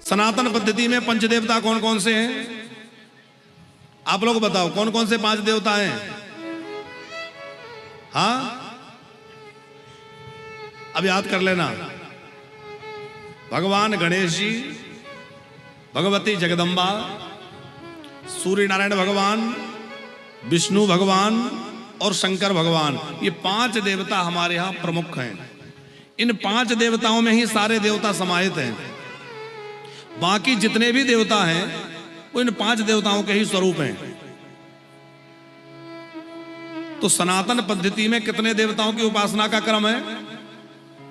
सनातन पद्धति में पंचदेवता कौन कौन से हैं? आप लोग बताओ कौन कौन से 5 देवता हैं? हाँ, अब याद कर लेना। भगवान गणेश जी, भगवती जगदम्बा, सूर्य नारायण भगवान, विष्णु भगवान और शंकर भगवान। ये 5 देवता हमारे यहां प्रमुख हैं। इन 5 देवताओं में ही सारे देवता समाहित हैं। बाकी जितने भी देवता हैं वो इन 5 देवताओं के ही स्वरूप हैं। तो सनातन पद्धति में कितने देवताओं की उपासना का क्रम है?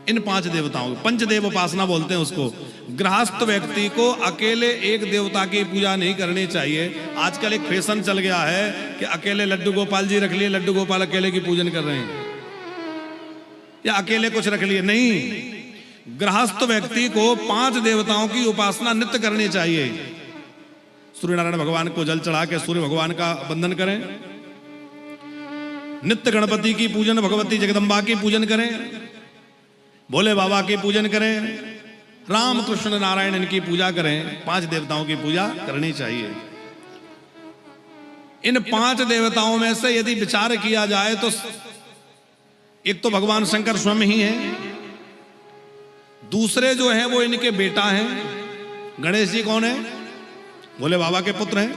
इन 5 देवताओं, पंचदेव उपासना बोलते हैं उसको। गृहस्थ व्यक्ति को अकेले एक देवता की पूजा नहीं करनी चाहिए। आजकल एक फैशन चल गया है कि अकेले लड्डू गोपाल जी रख लिए, लड्डू गोपाल अकेले की पूजन कर रहे हैं, या अकेले कुछ रख लिए। नहीं, गृहस्थ व्यक्ति को 5 देवताओं की उपासना नित्य करनी चाहिए। सूर्य नारायण भगवान को जल चढ़ा के सूर्य भगवान का वंदन करें, नित्य गणपति की पूजन, भगवती जगदम्बा की पूजन करें, भोले बाबा की पूजन करें, राम कृष्ण नारायण इनकी पूजा करें। 5 देवताओं की पूजा करनी चाहिए। इन 5 देवताओं में से यदि विचार किया जाए तो एक तो भगवान शंकर स्वयं ही हैं, दूसरे जो हैं वो इनके बेटा हैं। गणेश जी कौन है? भोले बाबा के पुत्र हैं।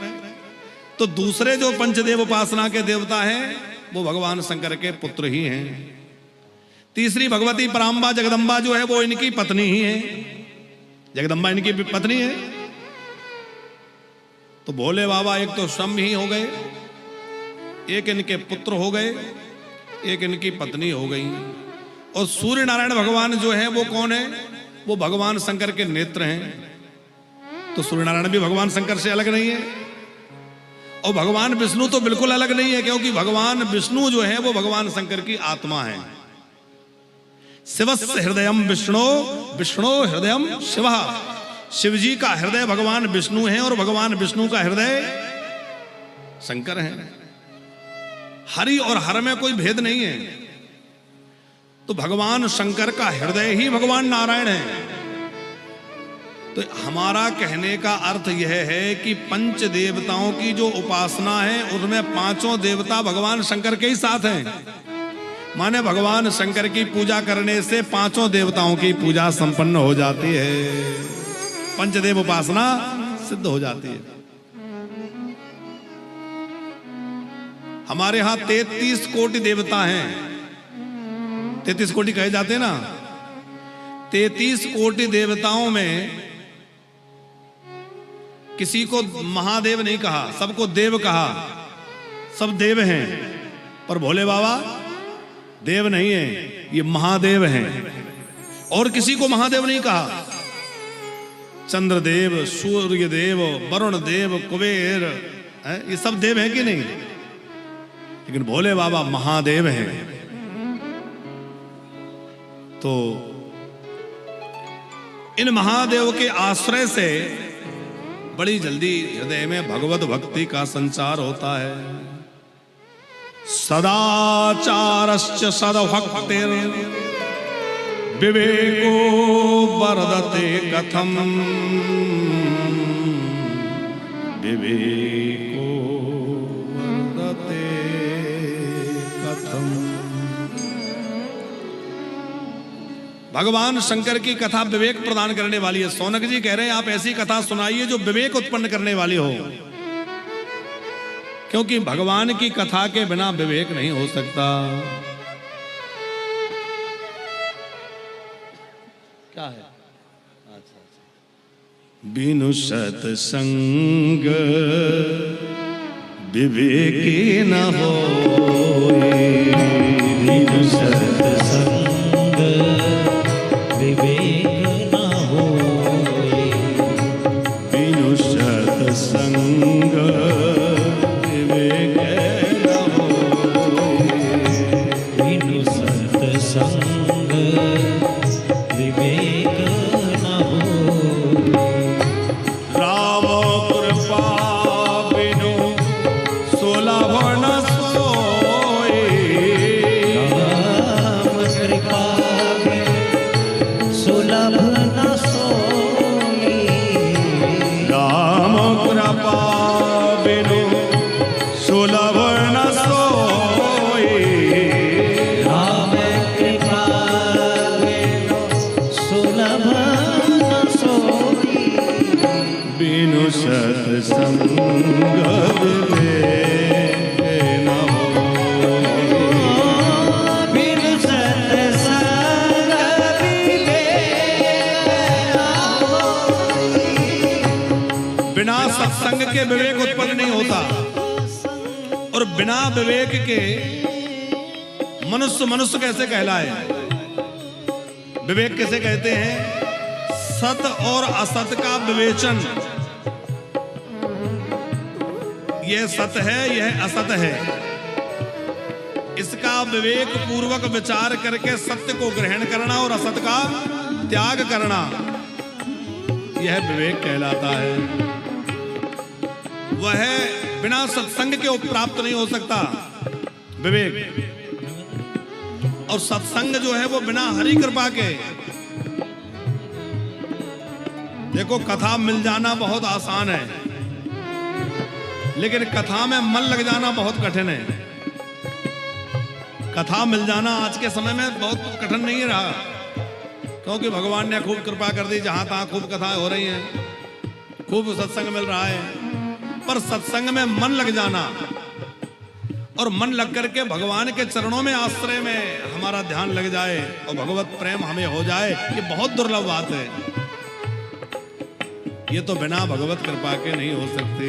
तो दूसरे जो पंचदेव उपासना के देवता हैं वो भगवान शंकर के पुत्र ही हैं। तीसरी भगवती पराम्बा जगदम्बा जो है वो इनकी पत्नी ही है। जगदम्बा इनकी पत्नी है। तो भोले बाबा एक तो स्वयं ही हो गए, एक इनके पुत्र हो गए, एक इनकी पत्नी हो गई। और सूर्य नारायण भगवान जो है वो कौन है? वो भगवान शंकर के नेत्र हैं। तो सूर्य नारायण भी भगवान शंकर से अलग नहीं है। और भगवान विष्णु तो बिल्कुल अलग नहीं है, क्योंकि भगवान विष्णु जो है वो भगवान शंकर की आत्मा है। शिवस्य हृदयम विष्णु, विष्णु हृदयम शिव। शिव जी का हृदय भगवान विष्णु है और भगवान विष्णु का हृदय शंकर है। हरि और हर में कोई भेद नहीं है। तो भगवान शंकर का हृदय ही भगवान नारायण है। तो हमारा कहने का अर्थ यह है कि पंच देवताओं की जो उपासना है उसमें 5 देवता भगवान शंकर के ही साथ हैं। माने भगवान शंकर की पूजा करने से 5 देवताओं की पूजा संपन्न हो जाती है, पंचदेव उपासना सिद्ध हो जाती है। हमारे यहां 33 कोटि देवता हैं। 33 कोटि कहे जाते हैं ना। 33 कोटि देवताओं में किसी को महादेव नहीं कहा, सबको देव कहा। सब देव हैं, पर भोले बाबा देव नहीं है, ये महादेव हैं। और किसी को महादेव नहीं कहा। चंद्रदेव, सूर्य देव, वरुण देव, कुबेर, ये सब देव हैं कि नहीं? लेकिन भोले बाबा महादेव हैं। तो इन महादेव के आश्रय से बड़ी जल्दी हृदय में भगवत भक्ति का संचार होता है। सदाचारश्च सद्भक्तिर् विवेको वर्धते कथम, विवेको वर्धते कथम। भगवान शंकर की कथा विवेक प्रदान करने वाली है। सौनक जी कह रहे हैं आप ऐसी कथा सुनाइए जो विवेक उत्पन्न करने वाली हो, क्योंकि भगवान की कथा के बिना विवेक नहीं हो सकता। क्या है? बिनु सत्संग विवेक न होए, बिनु सत्संग विवेक न होए, बिनु सत्संग विवेक न होए, बिनु सत्संग विवेक न होए। राम कृपा बिनु सुलभ न सोए, लभन सोई, बिनु सत्संग विवेक न होई। बिनु सत्संग विवेक न होई। बिना सत्संग के विवेक उत्पन्न नहीं होता, और बिना विवेक के मनुष्य मनुष्य कैसे कहलाए? विवेक कैसे कहते हैं? सत और असत का विवेचन, यह सत है, यह असत है, इसका विवेक पूर्वक विचार करके सत्य को ग्रहण करना और असत का त्याग करना, यह विवेक कहलाता है। वह बिना सत्संग के प्राप्त नहीं हो सकता विवेक। और सत्संग जो है वो बिना हरि कृपा के, देखो कथा मिल जाना बहुत आसान है, लेकिन कथा में मन लग जाना बहुत कठिन है। कथा मिल जाना आज के समय में बहुत कठिन नहीं रहा, क्योंकि भगवान ने खूब कृपा कर दी, जहां तहां खूब कथाएं हो रही हैं, खूब सत्संग मिल रहा है। पर सत्संग में मन लग जाना और मन लग करके भगवान के चरणों में आश्रय में हमारा ध्यान लग जाए और भगवत प्रेम हमें हो जाए, ये बहुत दुर्लभ बात है। ये तो बिना भगवत कृपा के नहीं हो सकती।